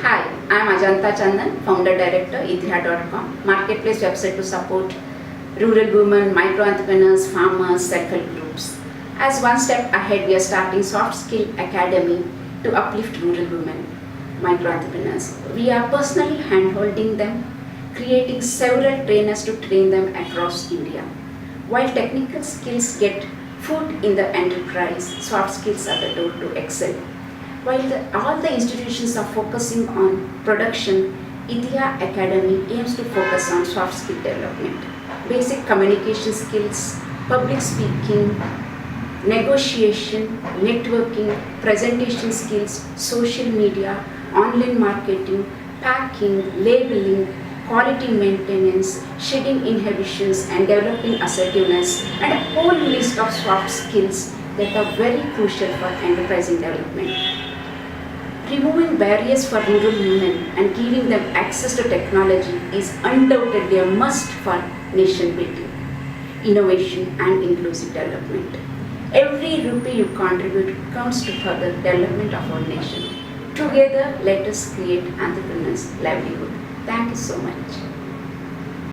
Hi, I am Ajanta Chandan, founder director, Ithiha.com, marketplace website to support rural women, micro entrepreneurs, farmers, self-help groups. As one step ahead, we are starting Soft Skill Academy to uplift rural women, micro entrepreneurs. We are personally hand-holding them, creating several trainers to train them across India. While technical skills get food in the enterprise, soft skills are the door to excel. While all the institutions are focusing on production, Ithiha Academy aims to focus on soft skill development, basic communication skills, public speaking, negotiation, networking, presentation skills, social media, online marketing, packing, labeling, quality maintenance, shedding inhibitions, and developing assertiveness, and a whole list of soft skills that are very crucial for enterprising development. Removing barriers for rural women and giving them access to technology is undoubtedly a must for nation building, innovation, and inclusive development. Every rupee you contribute counts to further development of our nation. Together, let us create entrepreneurs' livelihood. Thank you so much.